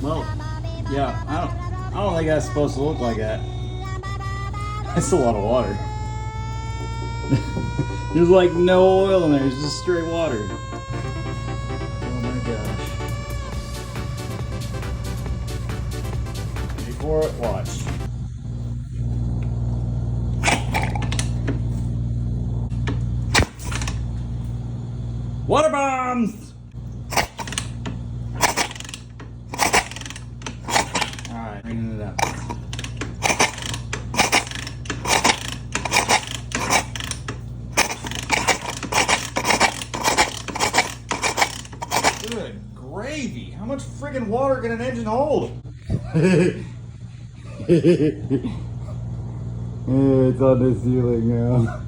Well, yeah, I don't think that's supposed to look like that. That's a lot of water. There's like no oil in there, it's just straight water. Oh my gosh. Before it, watch. Water bombs! Alright, bringing it up. Good gravy! How much friggin' water can an engine hold? It's on the ceiling now.